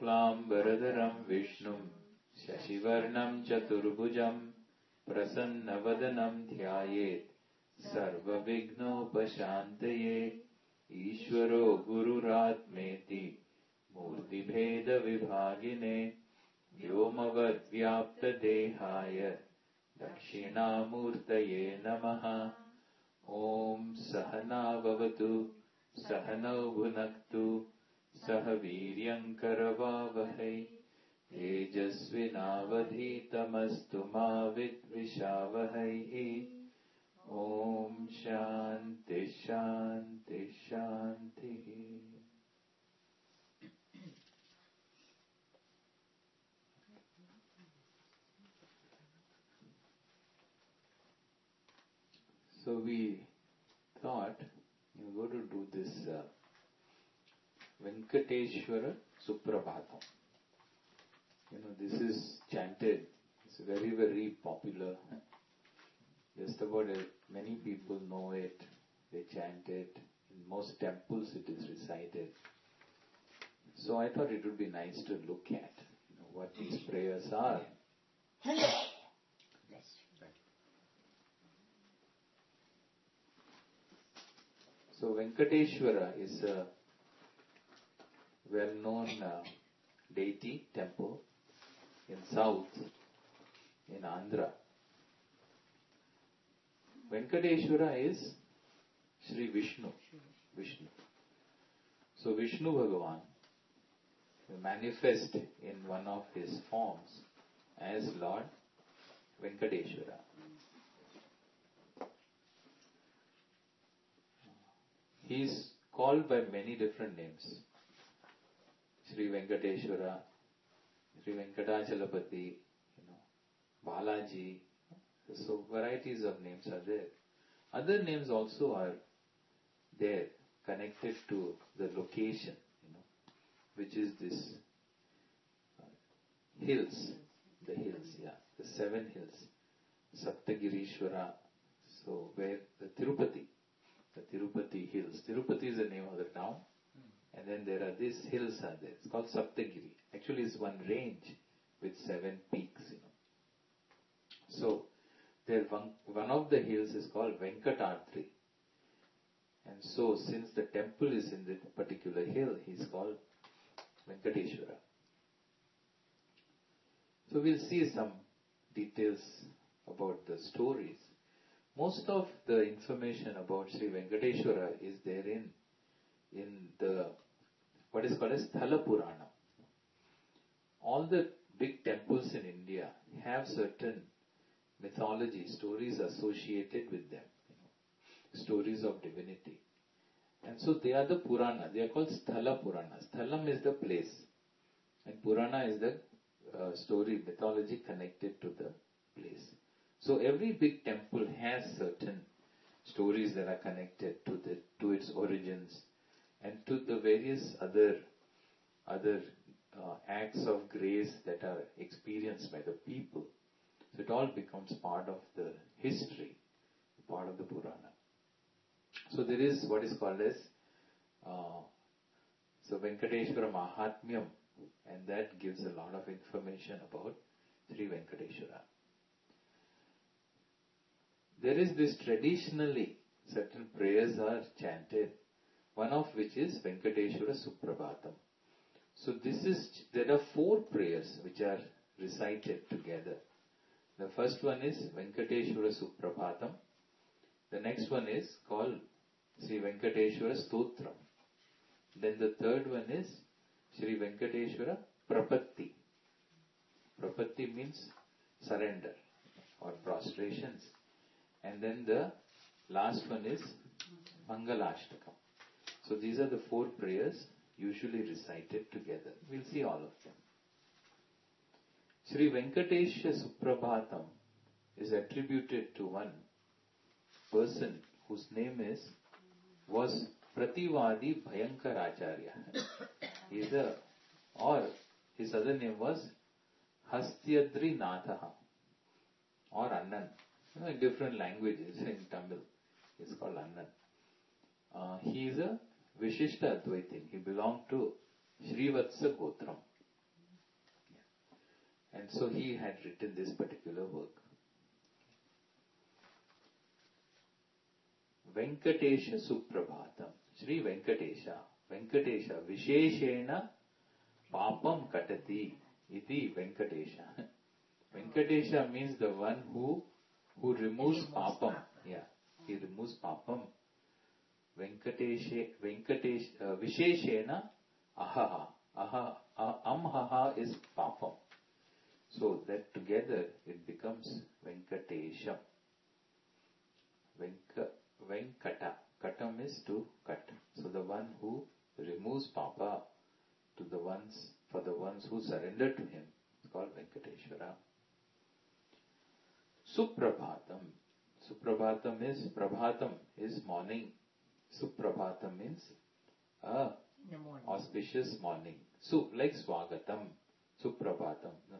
शुक्लाम्बरधरं विष्णुं शशिवर्णं चतुर्भुजं प्रसन्नवदनं ध्यायेत् सर्वविघ्नोपशान्तये ईश्वरो गुरुरात्मेति मूर्तिभेदविभागिने व्योमवद्व्याप्तदेहाय दक्षिणामूर्तये नमः। ॐ सहना भवतु सहनौ भुनक्तु सह वीर्यं करवावहै तेजस्विनावधीतमस्तु मा विद्विषावहै। ॐ शान्ति शान्ति शान्तिः। So we thought we were going to do this Venkatesha Suprabhatam. This is chanted. It's very, very popular. Just about many people know it. They chant it. In most temples it is recited. So I thought it would be nice to look at what these prayers are. So Venkateshwara is a well-known deity temple in south, in Andhra. Venkateshwara is Sri Vishnu. So Vishnu Bhagavan manifest in one of his forms as Lord Venkateshwara. He is called by many different names. Sri Venkateshwara, Sri Venkatachalapati, Balaji. So varieties of names are there. Other names also are there, connected to the location, which is this hills, the 7 hills, Saptagirishwara. So where the Tirupati hills. Tirupati is the name of the town. And then there are these hills are there. It's called Saptagiri. Actually it's one range with 7 peaks, So there one of the hills is called Venkatadri. And so since the temple is in the particular hill, he's called Venkateshwara. So we'll see some details about the stories. Most of the information about Sri Venkateshwara is there in the what is called as Thala Purana. All the big temples in India have certain mythology, stories associated with them, stories of divinity. And so they are the Purana. They are called Sthala Puranas. Sthalam is the place, and Purana is the story, mythology connected to the place. So every big temple has certain stories that are connected to its origins and to the various other acts of grace that are experienced by the people. So it all becomes part of the history, part of the Purana. So there is what is called as Venkateshwara Mahatmyam, and that gives a lot of information about Sri Venkateshwara. There is this traditionally, certain prayers are chanted, one of which is Venkateshwara Suprabhatam. So there are 4 prayers which are recited together. The first one is Venkateshwara Suprabhatam. The next one is called Sri Venkateshwara Stotram. Then the third one is Sri Venkateshwara Prapatti. Prapatti means surrender or prostrations. And then the last one is Mangalashtakam. So these are the 4 prayers usually recited together. We'll see all of them. Sri Venkatesha Suprabhatam is attributed to one person whose name was Prativadi Bhayankaracharya. His other name was Hastyadri Nathaha or Annan. In different languages, in Tamil, it's called Annan. He is a Vishishta Advaitin. He belonged to Srivatsa Gotram. And so he had written this particular work. Venkatesha Suprabhatam. Sri Venkatesha. Venkatesha. Visheshena Papam Katati. Iti Venkatesha. Venkatesha means the one who removes papam. Yeah, he removes papam. Visheshena ahaha. Amhaha is papam. So that together it becomes Venkatesham. Venkata. Katam is to cut. So the one who removes papa to for the ones who surrender to him, it's called Venkateshwara. Suprabhatam. Prabhatam is morning. Suprabhatam means auspicious morning. Like Swagatam. Suprabhatam. No.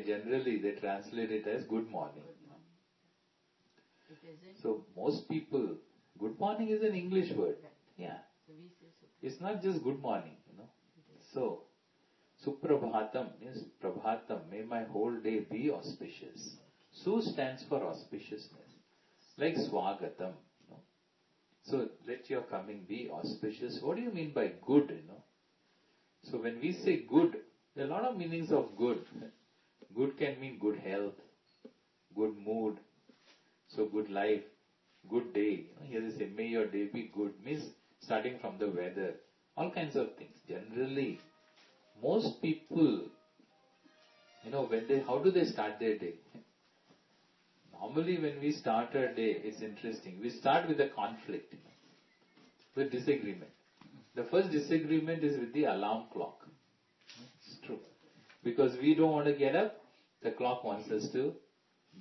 Generally they translate it as good morning. So most people, good morning is an English word. Yeah. It's not just good morning, So, Suprabhatam means Prabhatam, may my whole day be auspicious. Su stands for auspiciousness. Like Swagatam, So, let your coming be auspicious. What do you mean by good, So, when we say good, there are a lot of meanings of good. Good can mean good health, good mood, so good life, good day. Here they say, may your day be good, means starting from the weather, all kinds of things. Generally, most people, how do they start their day? Normally when we start our day, it's interesting. We start with a conflict, with disagreement. The first disagreement is with the alarm clock. It's true. Because we don't want to get up, the clock wants us to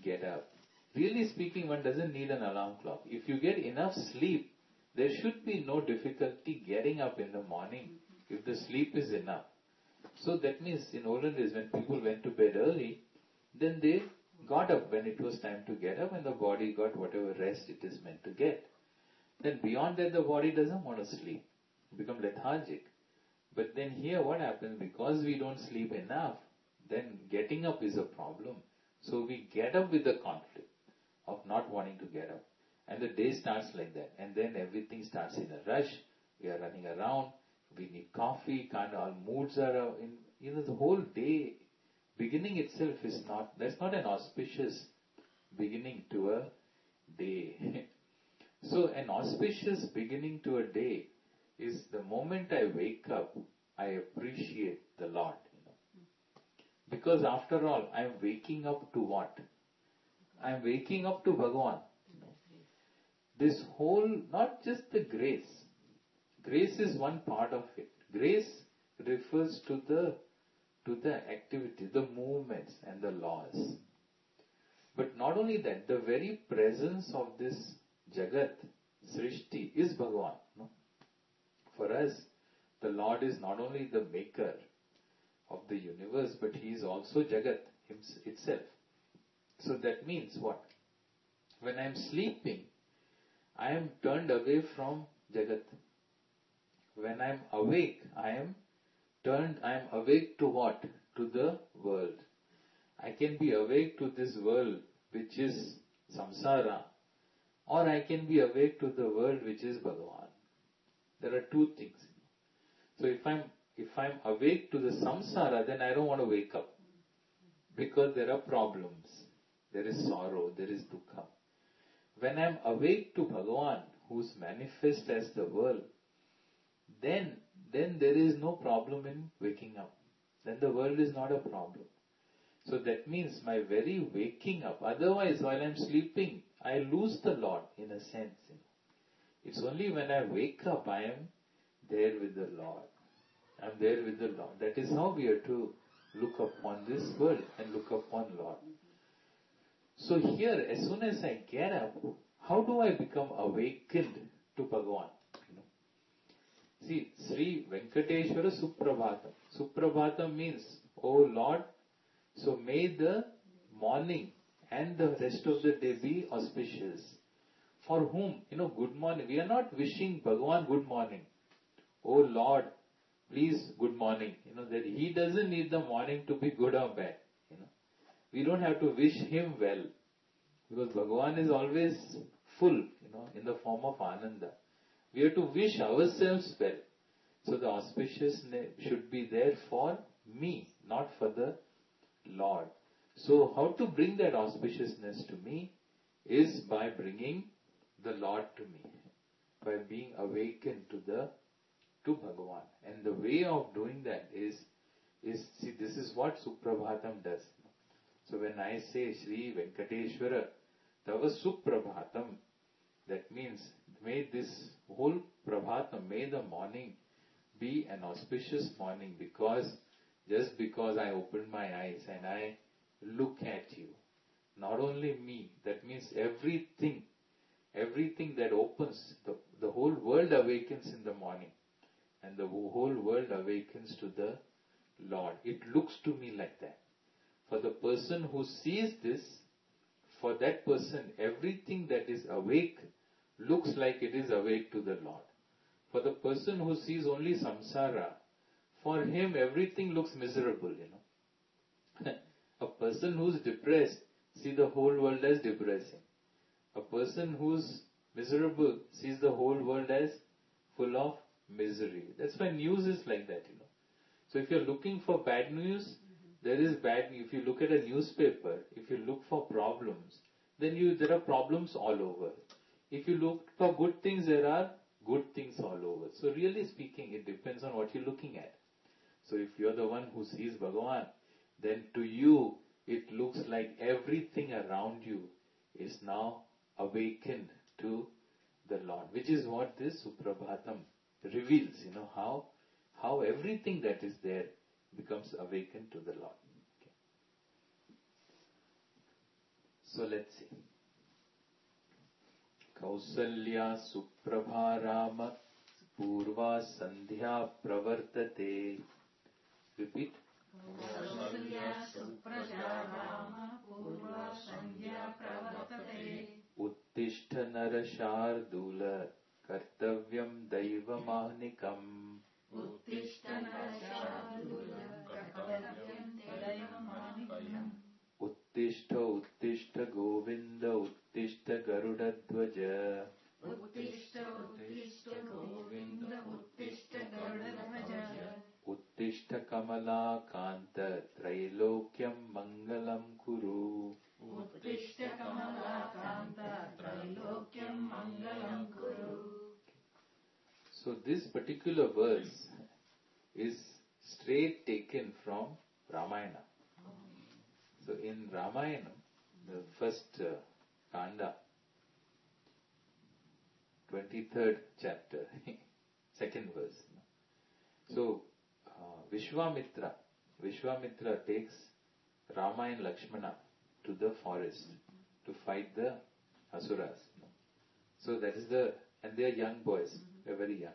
get up. Really speaking, one doesn't need an alarm clock. If you get enough sleep, there should be no difficulty getting up in the morning if the sleep is enough. So that means in olden days when people went to bed early, then they got up when it was time to get up and the body got whatever rest it is meant to get. Then beyond that the body doesn't want to sleep, become lethargic. But then here what happens, because we don't sleep enough, then getting up is a problem. So we get up with the conflict of not wanting to get up. And the day starts like that. And then everything starts in a rush. We are running around. We need coffee. Our moods are in, the whole day. Beginning itself that's not an auspicious beginning to a day. So an auspicious beginning to a day is the moment I wake up, I appreciate the Lord. Because after all, I am waking up to what? I am waking up to Bhagavan. This whole, not just the grace. Grace is one part of it. Grace refers to the activity, the movements and the laws. But not only that, the very presence of this Jagat, Srishti, is Bhagavan. For us, the Lord is not only the maker of the universe, but He is also Jagat itself. So that means what? When I am sleeping, I am turned away from Jagat. When I am awake, I am awake to what? To the world. I can be awake to this world which is samsara, or I can be awake to the world which is Bhagavan. There are two things. So if I'm awake to the samsara, then I don't want to wake up. Because there are problems. There is sorrow, there is dukkha. When I'm awake to Bhagavan, who's manifest as the world, then there is no problem in waking up. Then the world is not a problem. So that means my very waking up, otherwise while I'm sleeping, I lose the Lord in a sense. It's only when I wake up I am there with the Lord. I'm there with the Lord. That is how we are to look upon this world and look upon Lord. So here, as soon as I get up, how do I become awakened to Bhagavan? See, Sri Venkatesha Suprabhatam. Suprabhatam means, oh Lord, so may the morning and the rest of the day be auspicious. For whom? Good morning. We are not wishing Bhagavan good morning. Oh Lord, please good morning. That He doesn't need the morning to be good or bad. we don't have to wish him well, because Bhagavan is always full, in the form of Ananda. We have to wish ourselves well. So the auspiciousness should be there for me, not for the Lord. So how to bring that auspiciousness to me is by bringing the Lord to me, by being awakened to Bhagavan. And the way of doing that is see, this is what Suprabhatam does. So when I say Sri Venkateshwara Tava Suprabhatam, that means may this whole Prabhatam, may the morning be an auspicious morning, just because I open my eyes and I look at you. Not only me, that means everything that opens, the whole world awakens in the morning, and the whole world awakens to the Lord. It looks to me like that. For the person who sees this, for that person, everything that is awake looks like it is awake to the Lord. For the person who sees only samsara, for him everything looks miserable, A person who's depressed, see the whole world as depressing. A person who's miserable sees the whole world as full of misery. That's why news is like that, So if you're looking for bad news, there is bad news. If you look at a newspaper, if you look for problems, then there are problems all over. If you look for good things, there are good things all over. So really speaking, it depends on what you're looking at. So if you're the one who sees Bhagavan, then to you, it looks like everything around you is now awakened to the Lord, which is what this Suprabhatam reveals, how everything that is there becomes awakened to the Lord. Okay. So let's see. Kausalya Suprabharama Purva Sandhya Pravartate. Repeat. Kausalya Suprabharama Purva Sandhya Pravartate. Uttishta Narashardula Kartavyam Daivamahnikam. Uttishta Narashardula Kartavyam Daivamahnikam. Uttishta Uttishta Govinda Uttishta Garudadvaja. Uttishta Uttishta Govinda Uttishta Garudadvaja. Uttishta Kamala Kanta Trailokyam Mangalam Kuru. Uttishta Kamala Kanta Trailokyam Mangalam Kuru. So this particular verse is straight taken from Ramayana. So in Ramayana, the first Kanda, 23rd chapter, second verse. So Vishwamitra takes Rama and Lakshmana to the forest to fight the Asuras. So that is and they are young boys, they're very young.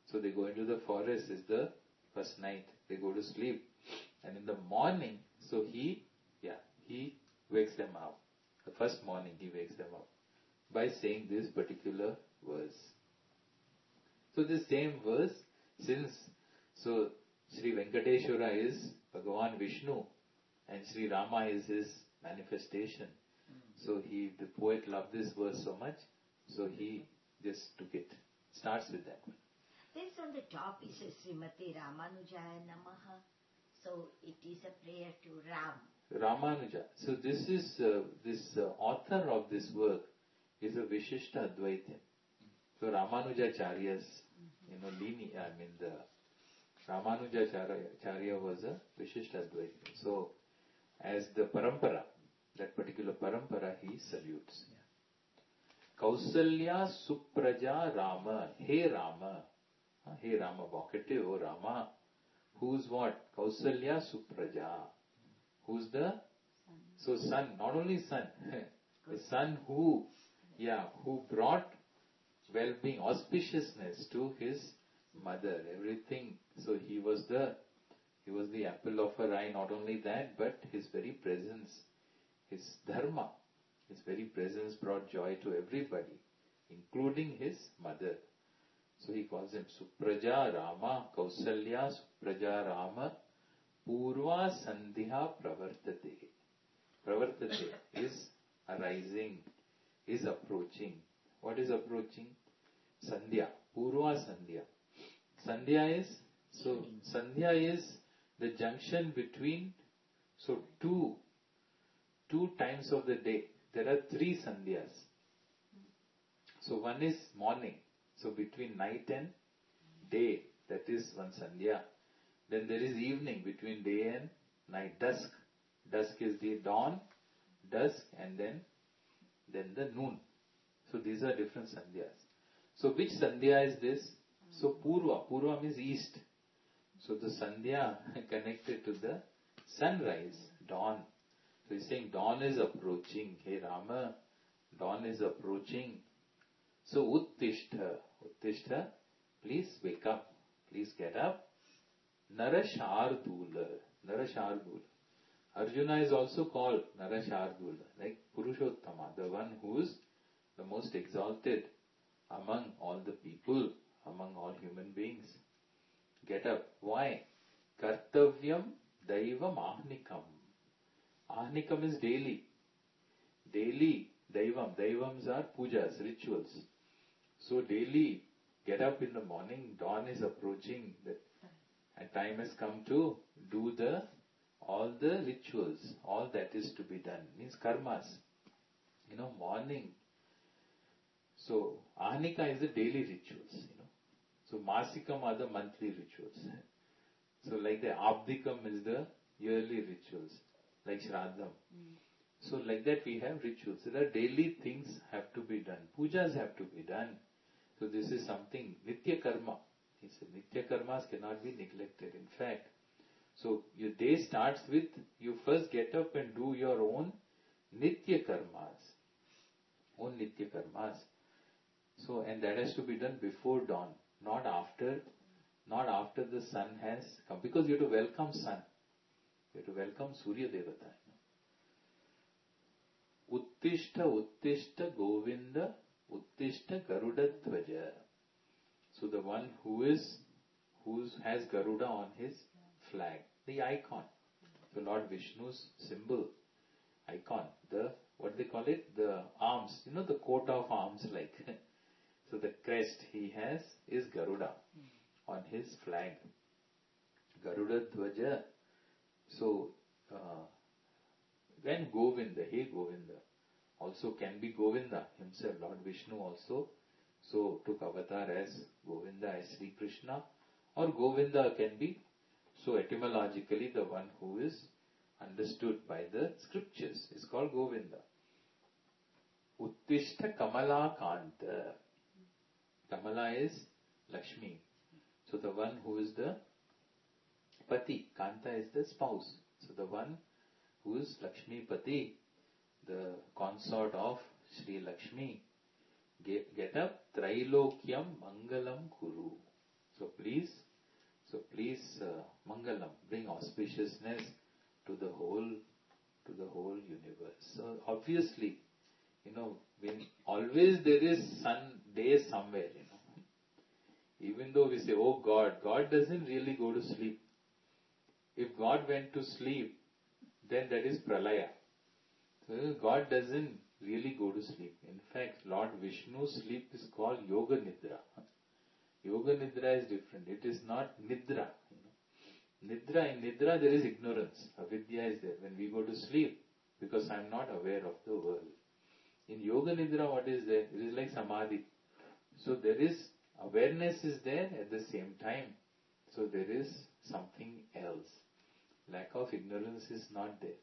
So they go into the forest, it's the first night, they go to sleep. And in the morning, so he wakes them up. The first morning he wakes them up by saying this particular verse. So this same verse, so Sri Venkateshwara is Bhagavan Vishnu and Sri Rama is his manifestation. So the poet loved this verse so much, so he just took it. Starts with that one. Then on the top it says Srimati Ramanujaya Namaha. So it is a prayer to Ram. Ramanuja. So this is this author of this work is a Vishishta Advaita. So Ramanujacharya's the Ramanujacharya was a Vishishta Advaita. So as the parampara, that particular parampara he salutes. Kausalya Supraja Rama. Hey Rama. Hey Rama, vocative, oh Rama. Who's what? Kausalya Supraja. Who's the? So son, not only son. The son who brought well-being, auspiciousness to his mother, everything. So he was the apple of her eye. Not only that, but his very presence, his dharma, his very presence brought joy to everybody, including his mother. So he calls him Supraja Rama, Kausalya Supraja Rama, Purva Sandhya Pravartate. pravartate, is arising, is approaching. What is approaching? Sandhya, Purva Sandhya. Sandhya is the junction between, so two times of the day. There are 3 Sandhyas. So one is morning. So between night and day, that is one Sandhya. Then there is evening, between day and night, dusk. Dusk is the dawn, dusk, and then the noon. So these are different Sandhyas. So which Sandhya is this? So Purva. Purva means east. So the Sandhya connected to the sunrise, dawn. So he's saying dawn is approaching. Hey Rama, dawn is approaching. So Uttishta. Uttishta, please wake up. Please get up. Narashardula. Narashardula. Arjuna is also called Narashardula, like Purushottama, the one who is the most exalted among all the people, among all human beings. Get up. Why? Kartavyam Daivam Ahnikam. Ahnikam is daily. Daily Daivam. Daivams are pujas, rituals. So daily, get up in the morning, dawn is approaching, and time has come to do all the rituals, all that is to be done. Means karmas. Morning. So, Ahnika is the daily rituals, So, Masikam are the monthly rituals. So, like the Abdikam is the yearly rituals, like Shraddham. So, like that we have rituals. So, there are daily things have to be done. Pujas have to be done. So, this is something, Nitya Karma. He said, Nitya Karmas cannot be neglected. In fact, so your day starts with, you first get up and do your own Nitya Karmas. Own Nitya Karmas. So, and that has to be done before dawn, not after the sun has come. Because you have to welcome sun. You have to welcome Surya Devata. Uttishta, Uttishta, Govinda, Uttishta, Garuda Dhvaja. So the one who has Garuda on his flag, the icon, the Lord Vishnu's symbol, icon, what they call it, the arms, the coat of arms like. So the crest he has is Garuda on his flag. Garuda Dhvaja. So, when Govinda, hey Govinda, also can be Govinda himself, Lord Vishnu also. So took avatar as Govinda, as Sri Krishna, or Govinda can be, so etymologically the one who is understood by the scriptures is called Govinda. Uttishta Kamala Kanta. Kamala is Lakshmi. So the one who is the Pati, Kanta is the spouse. So the one who is Lakshmi Pati, the consort of Sri Lakshmi. Get up, Trailokyam Mangalam Kuru. So please, Mangalam, bring auspiciousness to the whole universe. So obviously, when always there is sun day somewhere, Even though we say, oh God doesn't really go to sleep. If God went to sleep, then that is pralaya. So God doesn't really go to sleep. In fact, Lord Vishnu's sleep is called Yoga Nidra. Yoga Nidra is different. It is not Nidra. Nidra, in Nidra there is ignorance. Avidya is there. When we go to sleep, because I am not aware of the world. In Yoga Nidra, what is there? It is like Samadhi. So there is, awareness is there at the same time. So there is something else. Lack of ignorance is not there.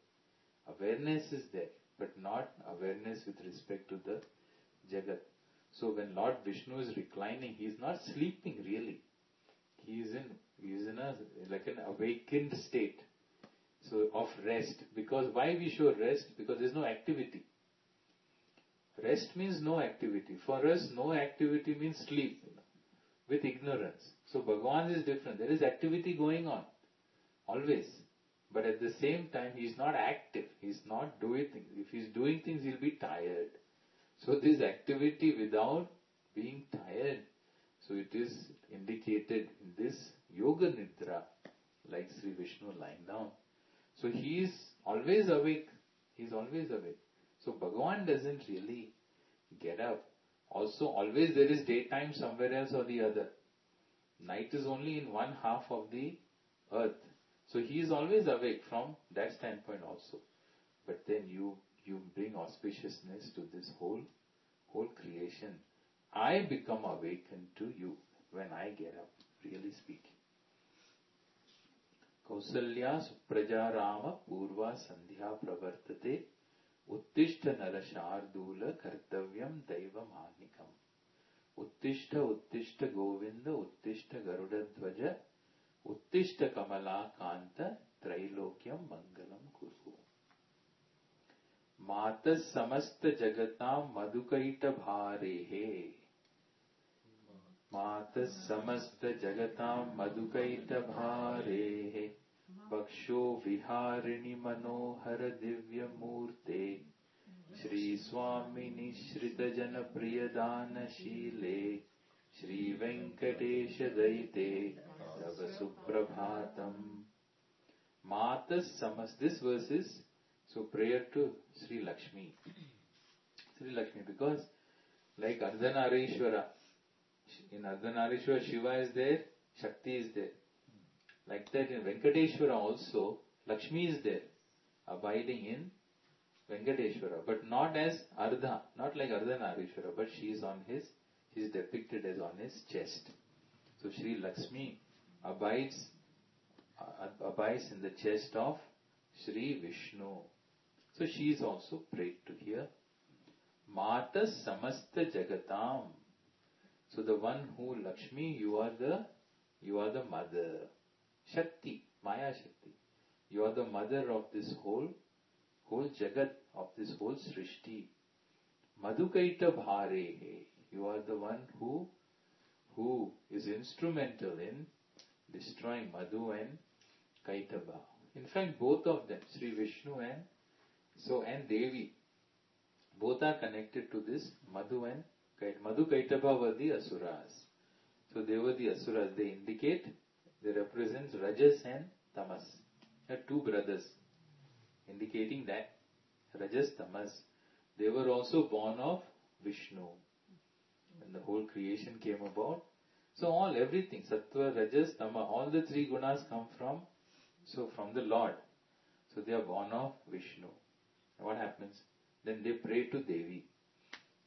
Awareness is there, but not awareness with respect to the Jagat. So when Lord Vishnu is reclining, he is not sleeping really. He is in a like an awakened state. So of rest. Because why we show rest? Because there is no activity. Rest means no activity. For us, no activity means sleep, with ignorance. So Bhagavan is different. There is activity going on, always. But at the same time, he is not active. He is not doing things. If he is doing things, he will be tired. So this activity without being tired. So it is indicated in this Yoga Nidra, like Sri Vishnu lying down. So he is always awake. He's always awake. So Bhagavan doesn't really get up. Also, always there is daytime somewhere else or the other. Night is only in one half of the earth. So he is always awake from that standpoint also. But then you bring auspiciousness to this whole creation. I become awakened to you when I get up, really speaking. Kausalya Supraja Rama Purva Sandhya Pravartate Uttishta Nara Shardula Kartavyam Daiva Manikam Uttishta Uttishta Govinda Uttishta Garuda Dvaja Uttishta Kamala Kanta Trailokyam Mangalam Kuru. Matas Samasta Jagatam Madhukaita Bharehe Matas Samasta Jagatam Madhukaita Bharehe Baksho Viharini Manohara Divya Murte Shri Swamini Shrita Jana Priyadana Shile Sri Venkatesha Daite Tava Suprabhatam. Matas Samas. This verse is so prayer to Sri Lakshmi. Sri Lakshmi, because like Ardhanarishwara, in Ardhanarishwara Shiva is there, Shakti is there. Like that in Venkateshwara also, Lakshmi is there, abiding in Venkateshwara, but not as Ardha, not like Ardhanarishwara, but she is depicted as on his chest. So Sri Lakshmi abides in the chest of Sri Vishnu. So she is also prayed to here. Mata Samasta Jagatam. So the one who Lakshmi, you are the mother. Shakti, Maya Shakti. You are the mother of this whole Jagat, of this whole Srishti. Madhukaita Bharehe. You are the one who is instrumental in destroying Madhu and Kaitaba. In fact, both of them, Sri Vishnu and Devi, both are connected to this Madhu and Kaitaba. Madhu Kaitaba were the Asuras. So they were the Asuras. They represent Rajas and Tamas. They are two brothers, indicating that Rajas, Tamas. They were also born of Vishnu. When the whole creation came about. So everything, Sattva, Rajas, Tama, all the three gunas come from the Lord. So they are born of Vishnu. And what happens? Then they pray to Devi.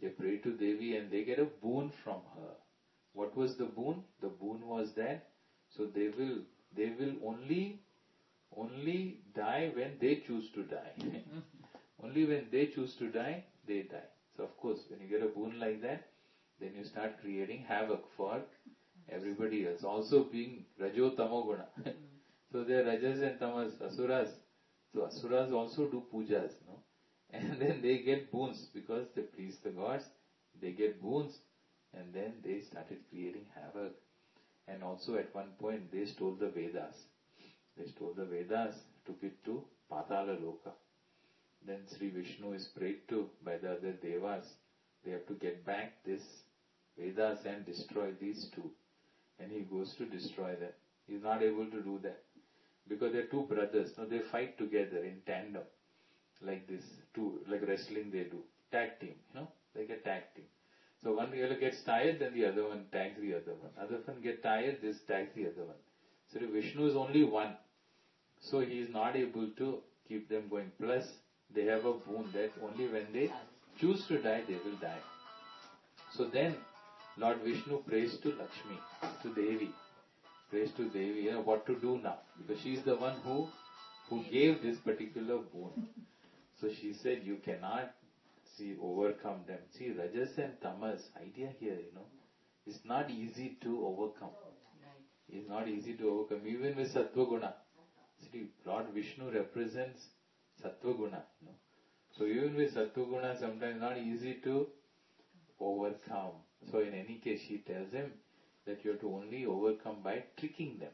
They pray to Devi and they get a boon from her. What was the boon? The boon was that, so they will only die when they choose to die. Only when they choose to die, they die. So of course, when you get a boon like that, then you start creating havoc for everybody else. Also being Rajo Tamo Guna. So they are Rajas and Tamas, Asuras. So Asuras also do pujas, no? And then they get boons because they please the gods. They get boons and then they started creating havoc. And also at one point they stole the Vedas. They stole the Vedas, took it to Patala Loka. Then Sri Vishnu is prayed to by the other Devas. They have to get back this Vedas and destroy these two. And he goes to destroy them. He is not able to do that. Because they are two brothers. No, they fight together in tandem. Like this. Like wrestling they do. Tag team, like a tag team. So one really gets tired, then the other one tags the other one. Other one gets tired, this tags the other one. So Vishnu is only one. So he is not able to keep them going. Plus, they have a boon that only when they choose to die, they will die. So then, Lord Vishnu prays to Lakshmi, to Devi. Prays to Devi, what to do now. Because she is the one who gave this particular boon. So she said, you cannot overcome them. See, Rajas and Tamas, idea here, it's not easy to overcome. It's not easy to overcome. Even with Sattva Guna. See, Lord Vishnu represents Sattva Guna. So even with Sattva Guna, sometimes not easy to overcome. So in any case, she tells him that you have to only overcome by tricking them.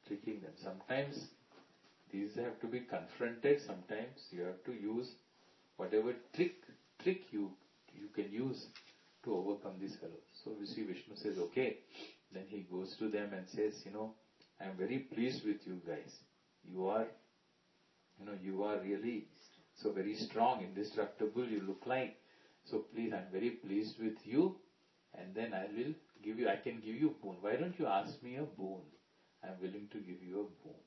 Tricking them. Sometimes these have to be confronted. Sometimes you have to use whatever trick you can use to overcome these fellows. So we see Vishnu says, okay. Then he goes to them and says, I am very pleased with you guys. You are really So very strong, indestructible you look like. So please, I'm very pleased with you, and then I can give you boon. Why don't you ask me a boon? I'm willing to give you a boon.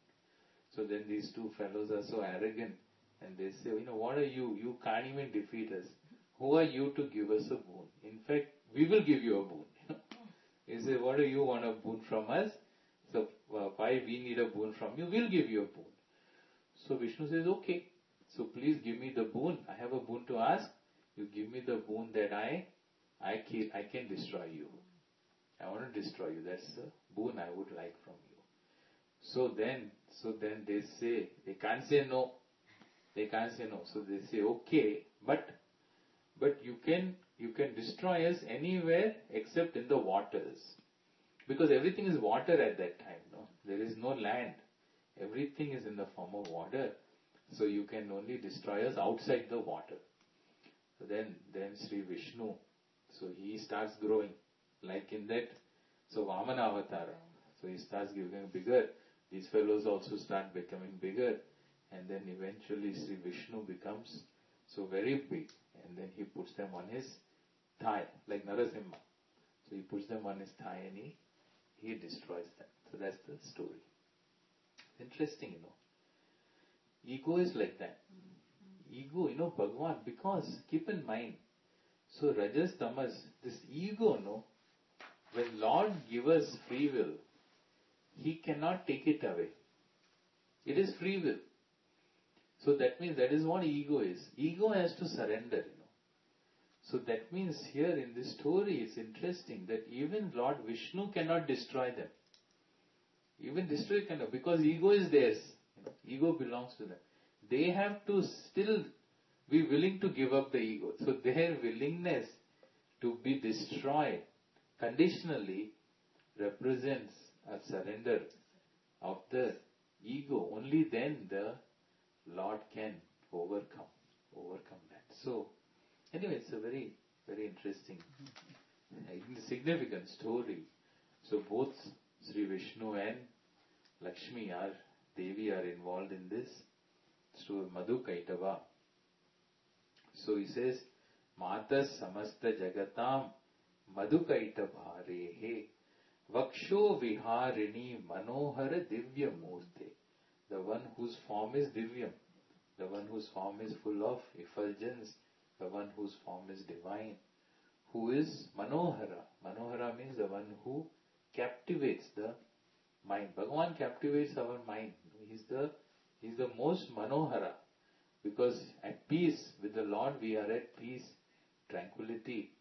So then these two fellows are so arrogant, and they say, what are you? You can't even defeat us. Who are you to give us a boon? In fact, we will give you a boon. He says, what do you want a boon from us? So why we need a boon from you? We'll give you a boon. So Vishnu says, okay. So please give me the boon. I have a boon to ask. You give me the boon that I can destroy you. I want to destroy you. That's the boon I would like from you. So then they say, they can't say no. They can't say no. So they say, okay, but you can destroy us anywhere except in the waters. Because everything is water at that time, no? There is no land. Everything is in the form of water. So you can only destroy us outside the water. So then Sri Vishnu, so he starts growing. Like in that, so Vamana Avatar. So he starts getting bigger. These fellows also start becoming bigger. And then eventually Sri Vishnu becomes so very big. And then he puts them on his thigh, like Narasimha. So he puts them on his thigh and he destroys them. So that's the story. Interesting, Ego is like that. Ego, Bhagavan, because keep in mind, so Rajas, Tamas, this ego, when Lord gives us free will, He cannot take it away. It is free will. So that means that is what ego is. Ego has to surrender, So that means here in this story it's interesting that even Lord Vishnu cannot destroy them. Even destroy cannot, because ego is theirs. Ego belongs to them. They have to still be willing to give up the ego. So their willingness to be destroyed conditionally represents a surrender of the ego. Only then the Lord can overcome that. So anyway, it's a very, very interesting, significant story. So both Sri Vishnu and Lakshmi Devi are involved in this. So Madhu Kaitava. So he says, Matas samasta jagatam Madhu Kaitavarehe Vaksho Viharini Manohara Divya Murte. The one whose form is Divyam, the one whose form is full of effulgence, the one whose form is divine, who is Manohara. Manohara means the one who captivates the mind. Bhagavan captivates our mind. He's the most Manohara, because at peace with the Lord we are at peace, tranquility,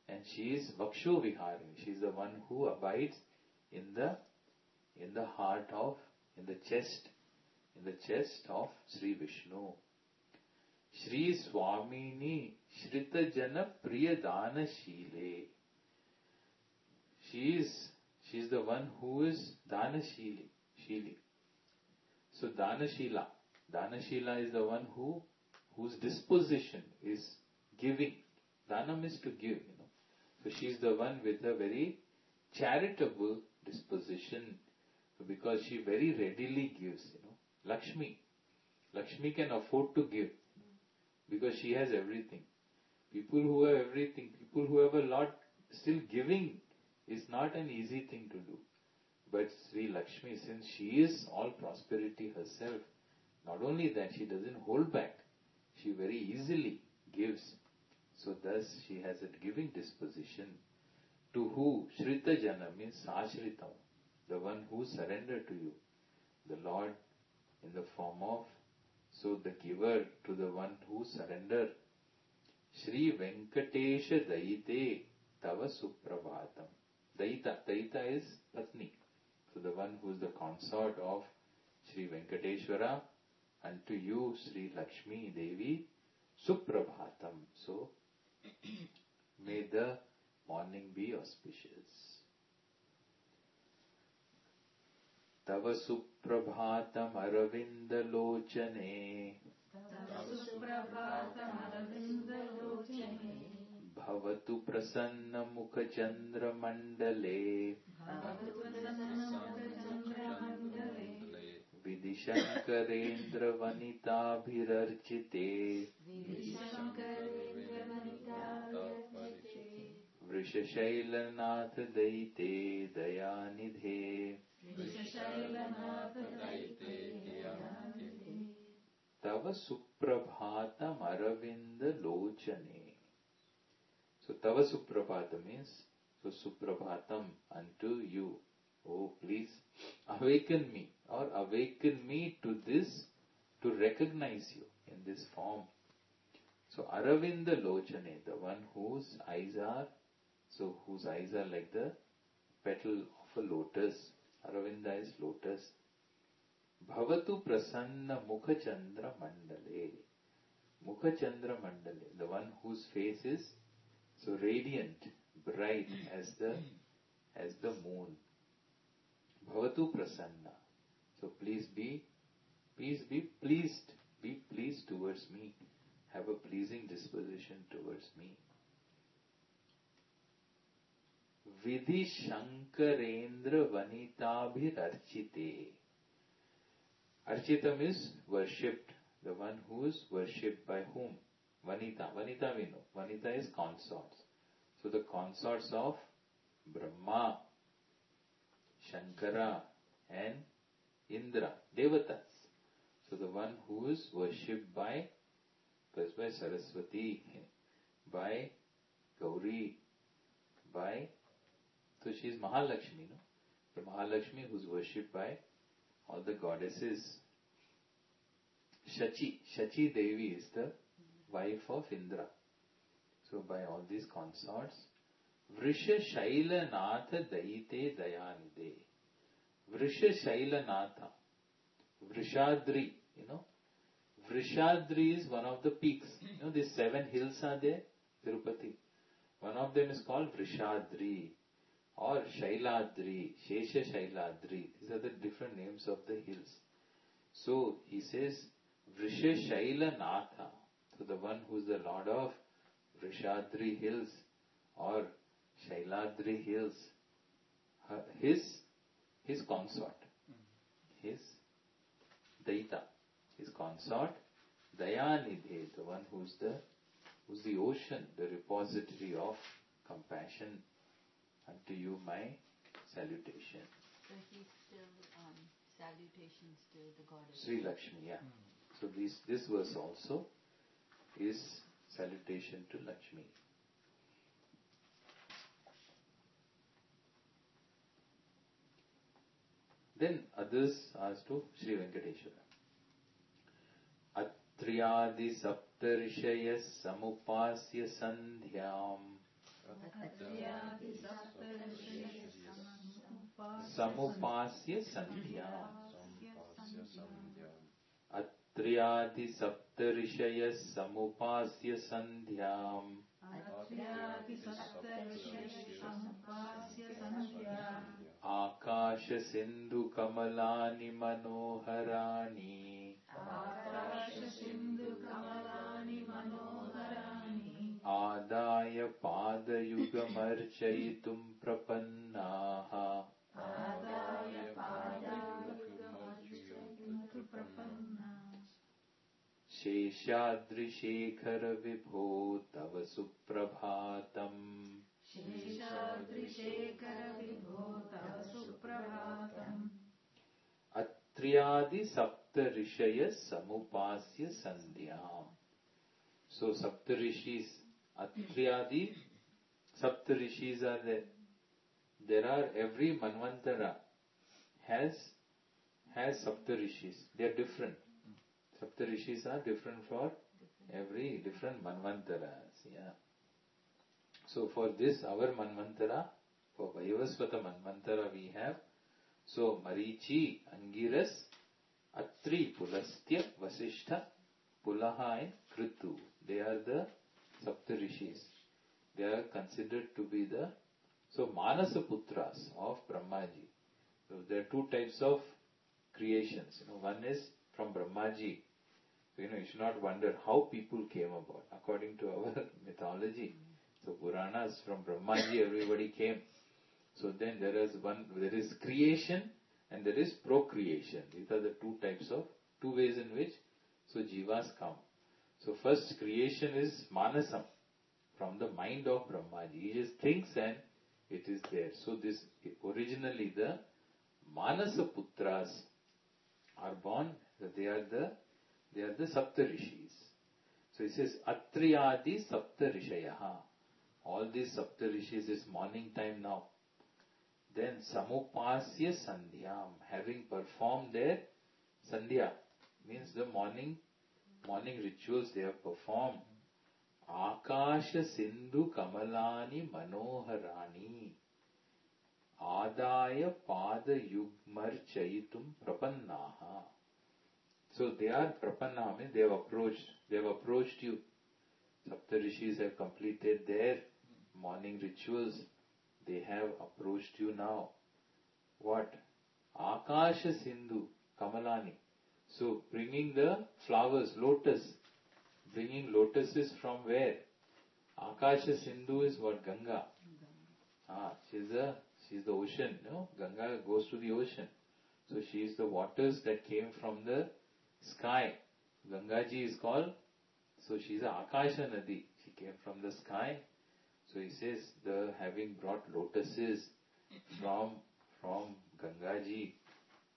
and she is Vaksho Viharini. She is the one who abides in the heart of, in the chest of Sri Vishnu. Shri Swamini Shrita Jana Priyadana Shile. She is the one who is Dana Shili. So Dana Shila is the one whose disposition is giving. Dana means to give, So she is the one with a very charitable disposition, because she very readily gives, Lakshmi can afford to give, because she has everything. People who have everything, people who have a lot, still giving is not an easy thing to do. But Sri Lakshmi, since she is all prosperity herself, not only that, she doesn't hold back. She very easily gives. So thus she has a giving disposition. To who? Shrita Jana means Sashritam, the one who surrendered to you. The Lord in the form of, so the giver to the one who surrendered. Sri Venkatesha Daite Tava Suprabhatam. Daita is Patni. So the one who is the consort of Sri Venkateshwara, unto you Sri Lakshmi Devi Suprabhatam. So may the morning be auspicious. Tava Suprabhatam Aravinda Lochane Bhavatu Prasanna Mukha Chandra Mandale Vidisha Shankharendra Vanita Vrishashailanath Daite Dayanidhe Tava Suprabhatam Aravinda Lochane. So Tava Suprabhatam means, so Suprabhatam unto you. Oh, please awaken me, or awaken me to this, to recognize you in this form. So Aravinda Lochane, the one whose eyes are like the petal of a lotus. Aravinda is lotus. Bhavatu Prasanna Mukhachandra Mandale. Mukhachandra Mandale, the one whose face is so radiant, bright as the moon. Bhavatu Prasanna. So please be pleased towards me. Have a pleasing disposition towards me. Vidhi Shankarendra Vanitabhir Archite. Archita means worshipped. The one who is worshipped by whom? Vanita. Vanita we know. Vanita is consorts. So the consorts of Brahma, Shankara and Indra, Devatas. So the one who is worshipped by, first by Saraswati, by Gauri, by, so she is Mahalakshmi, no? The Mahalakshmi who is worshipped by all the goddesses. Shachi Devi is the wife of Indra. So by all these consorts, Vrisha Shaila Natha Daite Dayanide. Vrisha Shaila Natha. Vrishadri, Vrishadri is one of the peaks. These 7 hills are there, Tirupati. One of them is called Vrishadri or Shailadri, Shesha Shailadri. These are the different names of the hills. So he says, Vrisha Shaila Natha. So the one who is the Lord of Vrishadri hills or Shailadri hills, his consort, his Daita, his consort, Dayanidhe, the one who's the ocean, the repository of compassion. Unto you my salutation. So he's still salutations to the goddess. Sri Lakshmi, yeah. So this verse also is salutation to Lakshmi. Then others asked to Sri Venkateshwara. Atriyadi saptarishaya samupasya sandhyam. Samupasya sandhyam. Atriyadi saptarishaya samupasya sandhyam. Akasha Sindhu Kamalani Manoharani. Adaya Padayugamarchayitum Prapannaha. Sheshadri Shekhara Vibho Tava Suprabhatam. Atriyadi Saptarishaya Samupasya Sandhyam. So Saptarishis, Atriyadi Saptarishis are there. There are, every Manvantara has Saptarishis. They are different. Saptarishis are different for every different Manvantaras. Yeah. So for this, our Manvantara, for Vaivasvata Manvantara we have, so Marichi, Angiras, Atri, Pulastya, Vasishtha, Pulaha and Kritu. They are the Saptarishis. They are considered to be the, so Manasa Putras of Brahmaji. So there are 2 types of creations. One is from Brahmaji. So, you should not wonder how people came about. According to our mythology, so Puranas, from Brahmaji everybody came. So then there is creation and there is procreation. These are the two ways in which jivas come. So first creation is manasam, from the mind of Brahmaji. He just thinks and it is there. So this originally the Manasa Putras are born. They are the Saptarishis. So he says Atriyadi Saptarishayaha. All these Saptarishis is morning time now. Then Samupasya Sandhyam, having performed their Sandhya, means the morning rituals they have performed. Akasha Sindhu Kamalani Manoharani Adaya Pada Yugmar Chaitum Prapannaha. So they are Prapanna, means they have approached you. Saptarishis have completed their morning rituals. They have approached you now. What? Akasha Sindhu Kamalani. So bringing the flowers, lotus. Bringing lotuses from where? Akasha Sindhu is what? Ganga. She's the ocean, no? Ganga goes to the ocean. So she is the waters that came from the sky. Gangaji is called, so she's a Akasha Nadi. She came from the sky. So he says, the having brought lotuses from Gangaji,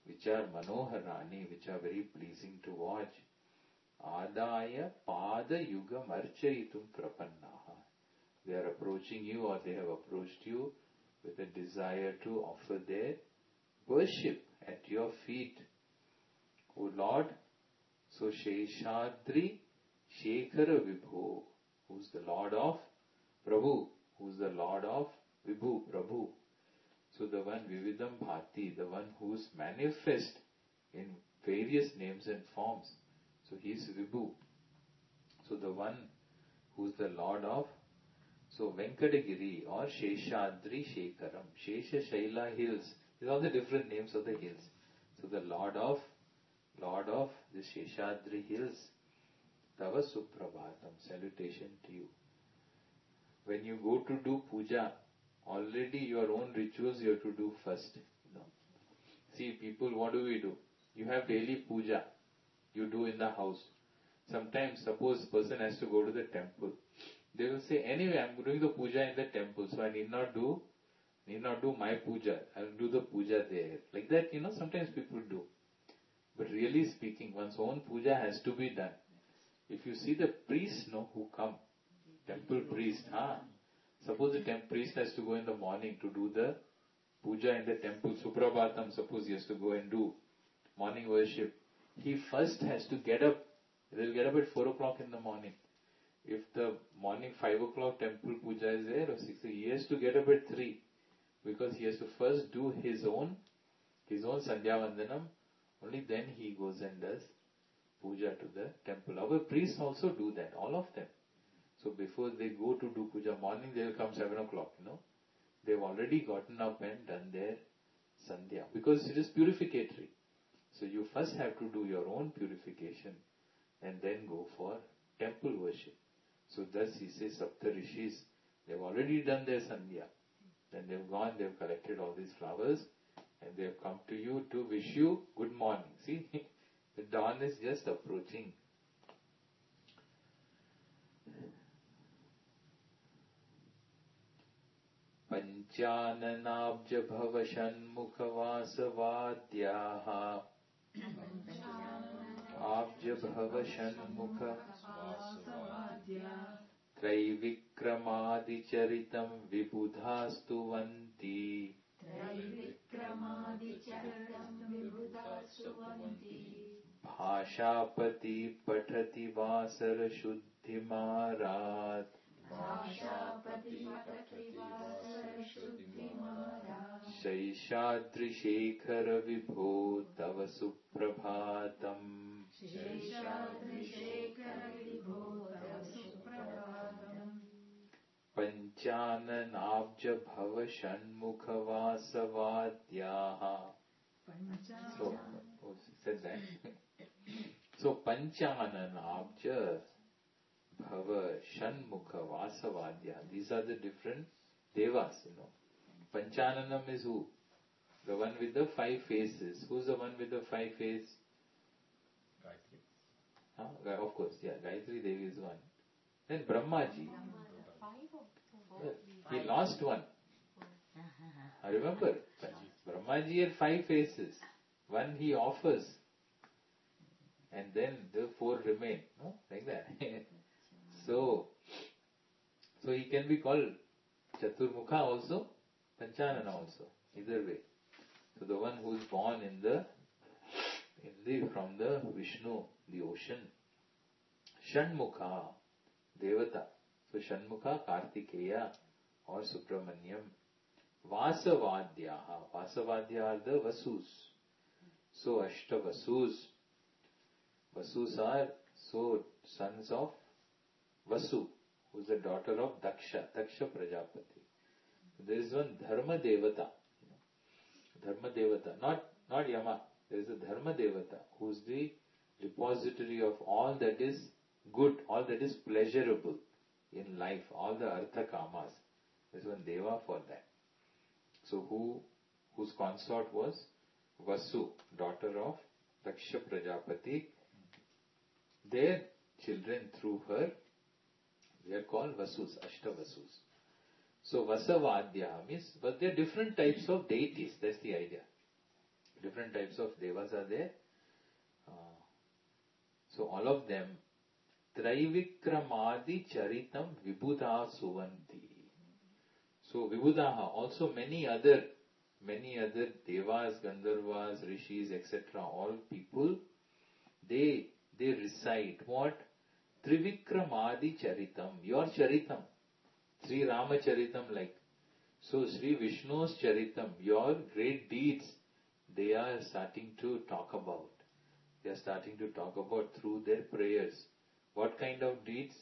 which are Manoharani, which are very pleasing to watch. Adaya Pada Yuga Marchayitum Prapannaha. They are approaching you, or they have approached you with a desire to offer their worship at your feet. O Lord, so Sheshadri Shekhara Vibhu, who's the Lord of Prabhu, who's the Lord of Vibhu, Prabhu. So the one Vividam Bhati, the one who's manifest in various names and forms. So he is Vibhu. So the one who's the Lord of, so Venkatagiri or Sheshadri Shekaram, Shesha Shaila hills. These are all the different names of the hills. So the Lord of the Sheshadri hills, Tava Suprabhatam, salutation to you. When you go to do puja, already your own rituals you have to do first. See, people, what do? You have daily puja. You do in the house. Sometimes, suppose person has to go to the temple. They will say, anyway, I am doing the puja in the temple, so I need not do my puja. I will do the puja there. Like that, sometimes people do. But really speaking, one's own puja has to be done. If you see the priests, who come, temple priest, suppose the priest has to go in the morning to do the puja in the temple, Suprabhatam, suppose he has to go and do morning worship. He first has to get up. They'll get up at 4 o'clock in the morning. If the morning 5 o'clock temple puja is there or 6, he has to get up at 3, because he has to first do his own Sandhya Vandanam. Only then he goes and does puja to the temple. Our priests also do that, all of them. So before they go to do puja morning, they will come 7 o'clock, They've already gotten up and done their Sandhya, because it is purificatory. So you first have to do your own purification and then go for temple worship. So thus he says Saptarishis, they've already done their Sandhya. Then they've gone, they've collected all these flowers and they've come to you to wish you good morning. See, the dawn is just approaching. Panchananabja bhava shanmukhavasavadyaha Abja bhava shanmukha Traivikramadi charitam vibudhastuvanti Bhashapati patati vasara shuddhimarat Shaishadri Shekhara Vibho Tava Suprabhatam Panchananabja Bhava Shanmukha Vasavadyaha. So, said that. So, Panchananabja Bhava Shanmukha Vasavadya. These are the different devas, Panchananam is who? The one with the 5 faces. Who's the one with the 5 faces? Gayatri. Of course, yeah, Gayatri Devi is one. Then Brahmaji. He lost one. I remember. Brahmaji had 5 faces. One he offers. And then the 4 remain. No? Like that. So he can be called Chaturmukha also, Panchanana also. Either way. So the one who is born from the Vishnu, the ocean. Shanmukha, Devata. So Shanmukha, Kartikeya or Subramanyam. Vasavadyaha. Vasavadyaha are the Vasus. So Ashta Vasus. Vasus are sons of Vasu, who is the daughter of Daksha Prajapati. There is one Dharma Devata. Dharma Devata, not Yama. There is a Dharma Devata who is the repository of all that is good, all that is pleasurable in life, all the Artha Kamas. There is one Deva for that. So whose consort was Vasu, daughter of Daksha Prajapati. Their children through her, they are called Vasus, Ashta Vasus. So Vasavadya means, but there are different types of deities, that's the idea. Different types of devas are there. So all of them, Traivikramadi Charitam Vibudha Suvanti. So Vibhudaha, also many other devas, Gandharvas, Rishis, etc., all people, they recite what? Trivikramadi Charitam, your Charitam. Sri Rama Charitam like. So Sri Vishnu's Charitam, your great deeds, they are starting to talk about. They are starting to talk about through their prayers. What kind of deeds?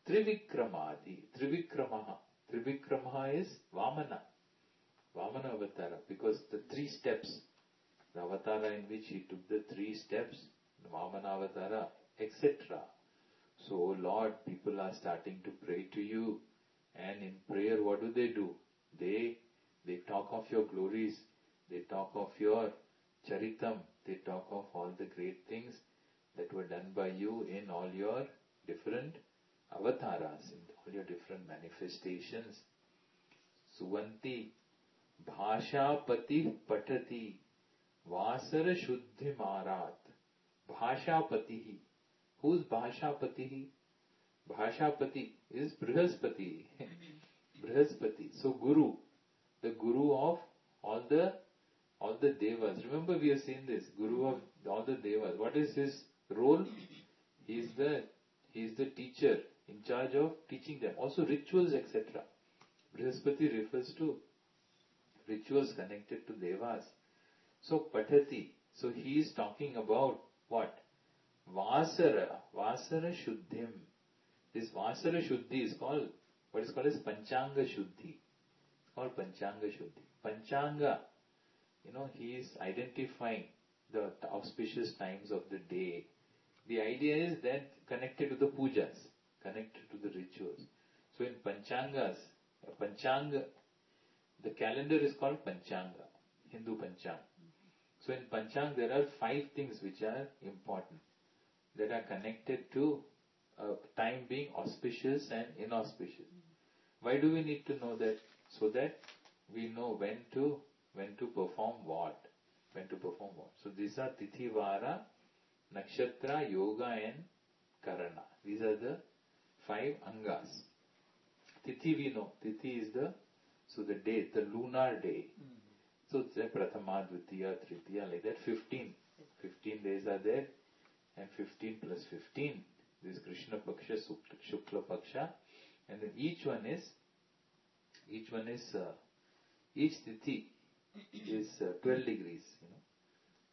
Trivikramadi, Trivikramaha. Trivikramaha is Vamana. Vamana Avatara, because the 3 steps, the Avatara in which he took the 3 steps, the Vamana Avatara, etc. So, oh Lord, people are starting to pray to you, and in prayer, what do? They talk of your glories, they talk of your Charitam, they talk of all the great things that were done by you in all your different avatars, in all your different manifestations. Suvanti, Bhashapati Patati, Vasara Shuddhi Marat. Bhashapati. Who's Bhashapati? Bhashapati is Brihaspati. Brihaspati. So Guru, the Guru of all the devas. Remember we have seen this. Guru of all the devas. What is his role? He is the teacher in charge of teaching them. Also rituals, etc. Brihaspati refers to rituals connected to devas. So Patati. So he is talking about what? Vasara Shuddhim. This Vasara Shuddhi is called, what is called as Panchanga Shuddhi. It's called Panchanga Shuddhi. Panchanga, he is identifying the auspicious times of the day. The idea is that connected to the pujas, connected to the rituals. So in Panchangas, Panchanga, the calendar is called Panchanga, Hindu Panchanga. So in Panchanga there are 5 things which are important, that are connected to time being auspicious and inauspicious. Why do we need to know that? So that we know when to perform what. So these are Tithi, Vara, Nakshatra, Yoga and Karana. These are the 5 Angas. Tithi we know. Tithi is the day, the lunar day. So it's Prathama, Dvitiya, Tritiya, like that. 15 days are there. And 15 plus 15, this is Krishna Paksha, Shukla Paksha, and then each tithi is 12 degrees,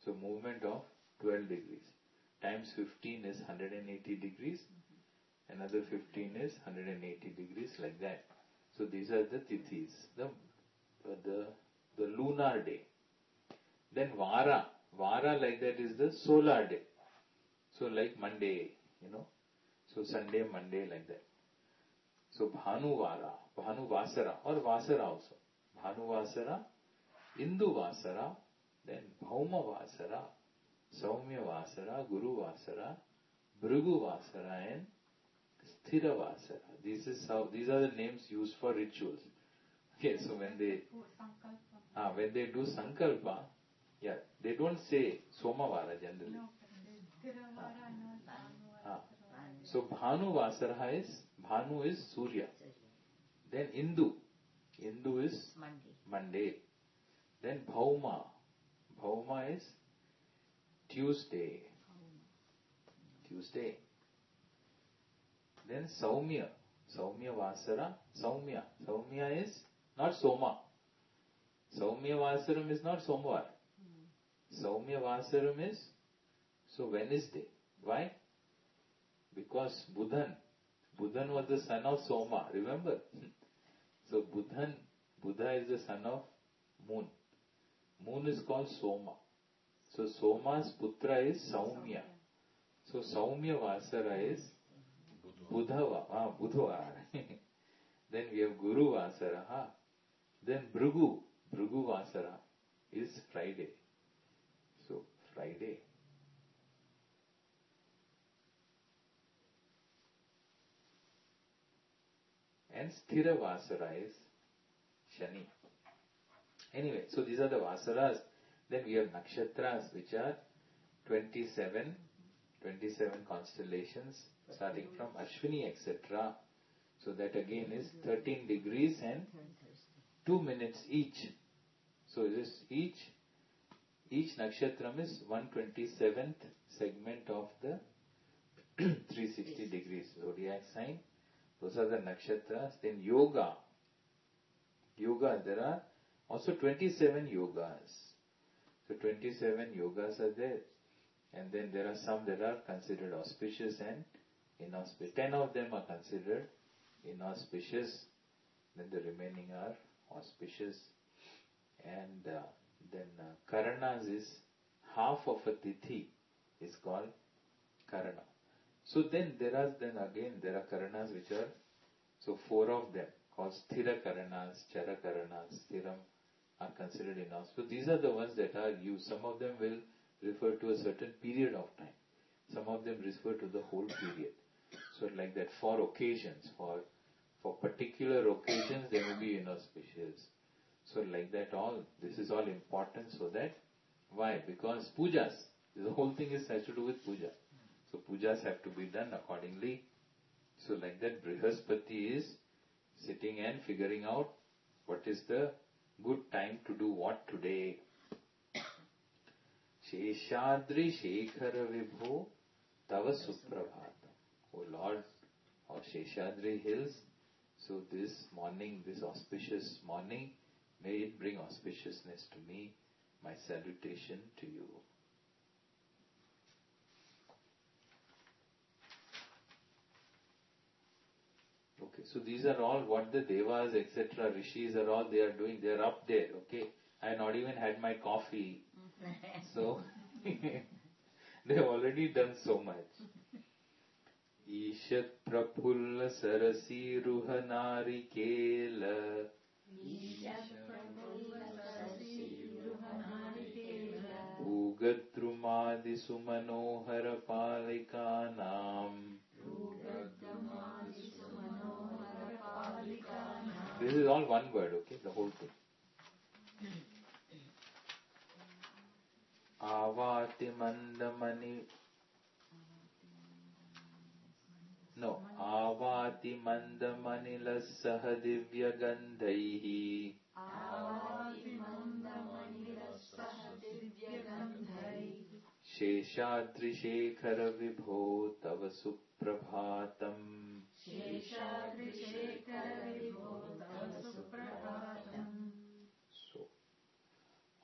So movement of 12 degrees. Times 15 is 180 degrees, another 15 is 180 degrees, like that. So these are the tithis, the lunar day. Then Vara like that is the solar day. So like Monday, so Sunday, Monday, like that. So Bhanuvara, Bhanuvasara or Vasara also. Bhanuvasara Indu Vasara, then Bhauma Vasara, Saumya Vasara, Guru Vasara, Bhrigu Vasara and Sthira Vasara. These are the names used for rituals. Okay, so when they do Sankalpa, they don't say Somavara generally. So Bhanu Vasara Bhanu is Surya. Then Indu is Monday. Then Bhauma is Tuesday. Then Saumya Vasara, Saumya is not Soma. Saumya Vasaram is not Somvar. Saumya Vasaram is Wednesday. Why? Because Buddha was the son of Soma, remember? So Buddha is the son of Moon. Moon is called Soma. So Soma's putra is Saumya. So Saumya Vasara is Budhavar. Then we have Guru Vasara. Then Bhrigu Vasara is Friday. So Friday. And Sthira Vasara is Shani. Anyway, so these are the Vasaras. Then we have Nakshatras, which are 27 constellations, starting from Ashwini, etc. So that again is 13 degrees and 2 minutes each. So this each nakshatram is 127th segment of the 360 degrees zodiac sign. Those are the nakshatras. Then yoga, there are also 27 yogas. So 27 yogas are there. And then there are some that are considered auspicious and inauspicious. 10 of them are considered inauspicious. Then the remaining are auspicious. And then Karanas is half of a tithi is called Karana. So then there are Karanas which are, so 4 of them called Sthira Karanas, Chara Karanas, Sthiram are considered inauspicious. So these are the ones that are used. Some of them will refer to a certain period of time. Some of them refer to the whole period. So like that, for occasions, for particular occasions, they may be inauspicious. So like that, this is all important. So that, why? Because pujas, the whole thing has to do with puja. So pujas have to be done accordingly. So like that, Brihaspati is sitting and figuring out what is the good time to do what today. Sheshadri Shekhara Vibho Tava Suprabhatam. O Lord of Sheshadri Hills, so this morning, this auspicious morning, may it bring auspiciousness to me. My salutation to you. Okay, so these are all what the devas, etc., rishis are all they are doing. They are up there, okay. I have not even had my coffee. So, they have already done so much. Ishat Prapulla Sarasi Ruhanari Kela Ugatrumadi Sumanohara Palikanam. This is all one word, okay, the whole thing. Avati Mandamani. No, Avati Mandamanila Sahadivya Gandhaihi. Sheshadri Shekhara Vibho Tava Suprabhatam. So,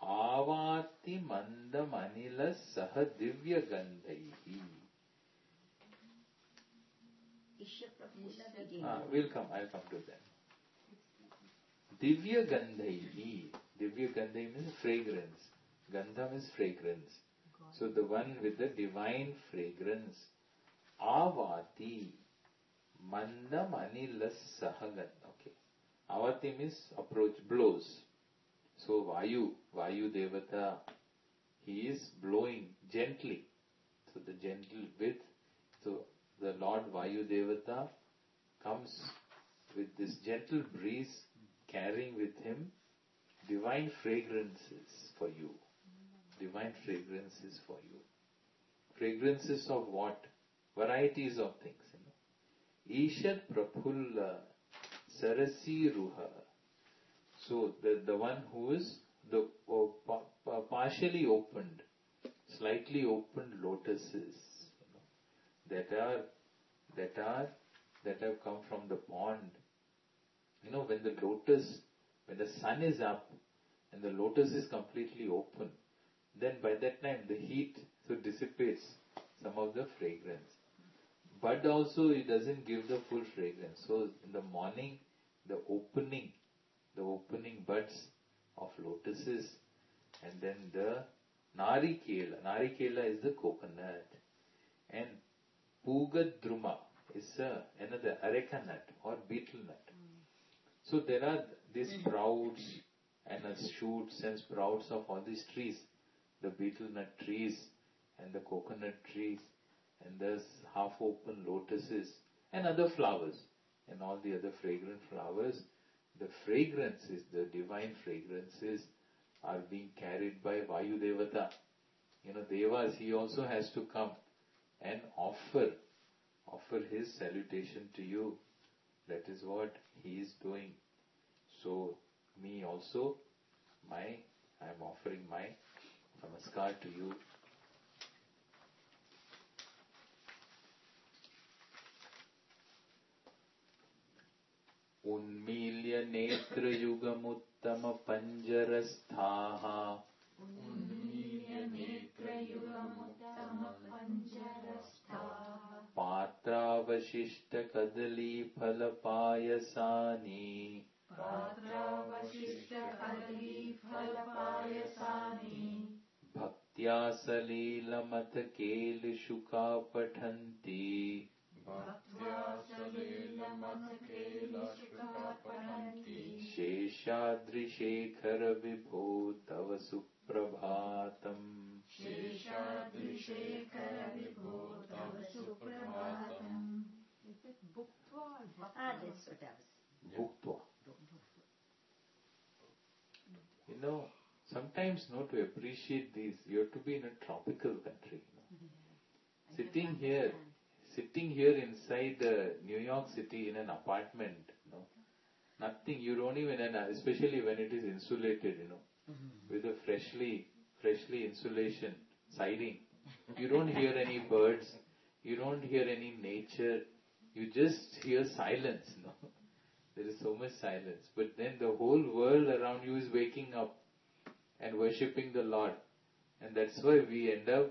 Avati Mandamanila Sahadivya Gandhaihi. I'll come to that. Divya Gandhaihi. Divya Gandhaihi means fragrance. Gandham is fragrance. So the one with the divine fragrance. Avati Mandam Anilas Sahagan. Okay. Avati means approach, blows. So Vayu Devata, he is blowing gently. So the gentle with, so the Lord Vayu Devata comes with this gentle breeze, carrying with him divine fragrances for you. Divine fragrances for you. Fragrances of what? Varieties of things. Ishat Prafulla Sarasi Ruha. So the one who is the partially opened, slightly opened lotuses, that have come from the pond. When the lotus, when the sun is up and the lotus is completely open, then by that time the heat dissipates some of the fragrance. But also it doesn't give the full fragrance. So in the morning, the opening buds of lotuses, and then the narikela is the coconut, and pugadruma is another areca nut or betel nut. So there are these sprouts and shoots and sprouts of all these trees, the betel nut trees and the coconut trees, and there's half open lotuses and other flowers and all the other fragrant flowers. The fragrances, the divine fragrances, are being carried by Vayu Devata. Devas, he also has to come and offer his salutation to you. That is what he is doing. So me also, I am offering my namaskar to you. उन्मील्य नेत्रयुगमुत्तम पंजरस्थाः पात्रावशिष्ट कदलीफलपायसानि भक्त्या सलीलमथकेलिशुका पठन्ति शेषाद्रिशेखर विभो तव सुप्रभातम् That's what I was. Bhuktva. Sometimes to appreciate these, you have to be in a tropical country. Sitting here inside New York City in an apartment, nothing, you don't even, especially when it is insulated, with a freshly insulation siding, you don't hear any birds, you don't hear any nature, you just hear silence, There is so much silence, but then the whole world around you is waking up and worshipping the Lord, and that's why we end up,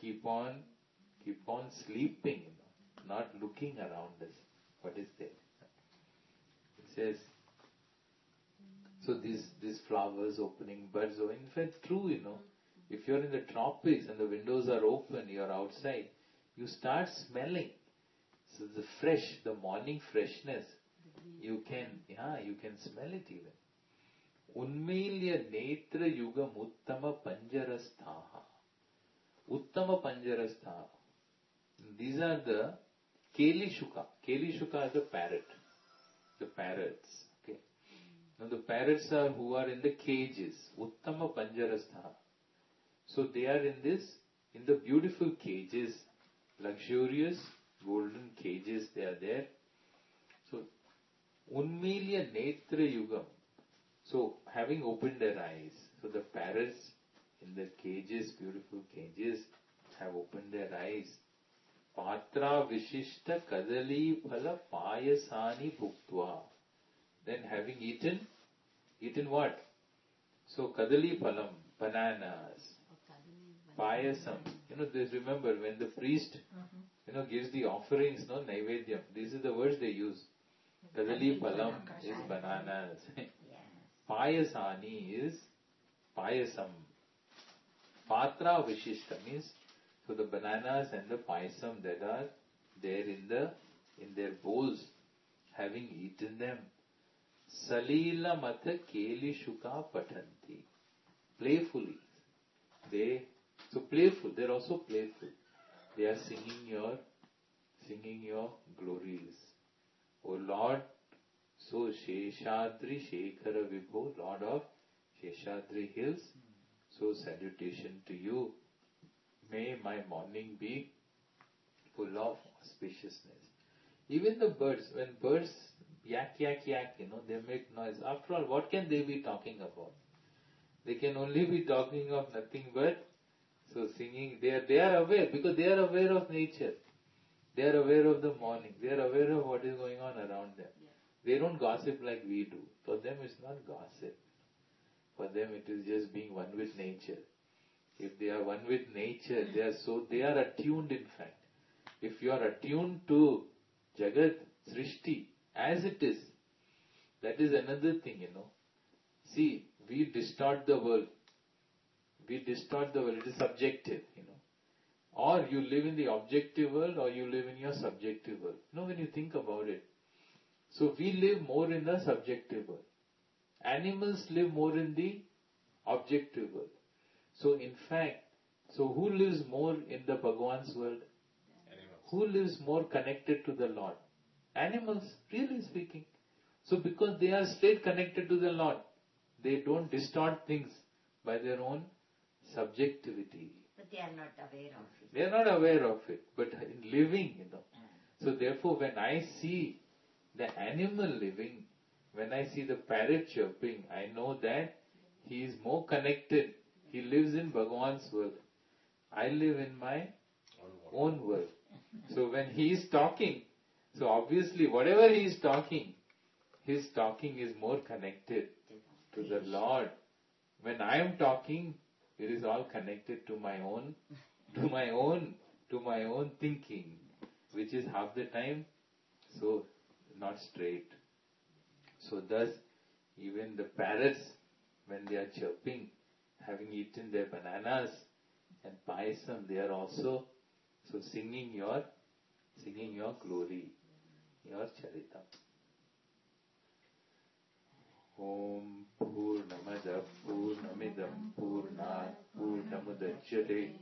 keep on sleeping, not looking around us. What is there? It says, so these flowers opening, birds, in fact true, if you're in the tropics and the windows are open, you're outside, you start smelling. So the morning freshness, you can smell it even. Unmilya netra yugam uttama panjarasthaha. Uttama panjarasthaha. These are the Kelishuka. Kelishuka is the parrot. The parrots. Okay. Now the parrots are who are in the cages. Uttama panjarasthaha. So they are in the beautiful cages, luxurious golden cages, they are there. So, Unmilya Netra Yugam. So, having opened their eyes, so the parrots in the cages, beautiful cages, have opened their eyes. Patra Vishishta Kadali Phala Payasani Bhuktva. Then having eaten what? So, Kadali Phalam, bananas. Payasam. Remember when the priest, gives the offerings, Naivedyam. These are the words they use. Kadali Phalam is bananas. Payasani is payasam. Patra Vishishta means, so the bananas and the payasam that are there in their bowls, having eaten them. Salila Mata Keli Shuka Patanti. Playfully. Playful. They're also playful. They are singing your glories. O Lord, so Sheshadri Shekhara Vibho, Lord of Sheshadri Hills, so salutation to you. May my morning be full of auspiciousness. Even the birds, when birds yak, yak, yak, they make noise. After all, what can they be talking about? They can only be talking of nothing but, so singing, they are aware, because they are aware of nature. They are aware of the morning. They are aware of what is going on around them. Yeah. They don't gossip like we do. For them it's not gossip. For them it is just being one with nature. If they are one with nature, they are attuned in fact. If you are attuned to Jagat, Srishti, as it is, that is another thing, See, we distort the world. It is subjective, Or you live in the objective world or you live in your subjective world. When you think about it. So we live more in the subjective world. Animals live more in the objective world. So in fact, who lives more in the Bhagwan's world? Animals. Who lives more connected to the Lord? Animals, really speaking. So because they are straight connected to the Lord, they don't distort things by their own subjectivity. But they are not aware of it. They are not aware of it, but in living, So therefore, when I see the animal living, when I see the parrot chirping, I know that he is more connected. He lives in Bhagwan's world. I live in my own world. So when he is talking, so obviously whatever he is talking, his talking is more connected to the Lord. When I am talking, it is all connected to my own thinking, which is half the time so not straight. So thus, even the parrots, when they are chirping, having eaten their bananas and payasam, they are also singing your glory, your charitam. Om Purnamada Purnamidam Purnat Purnamudachyate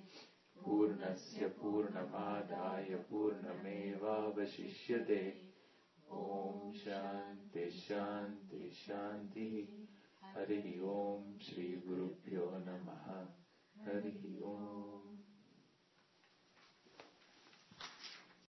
Purnasya Purnamadaya Purnameva Vashishyate. Om Shanti Shanti Shanti. Hari Om Shri Gurubhyo Namaha. Hari Om.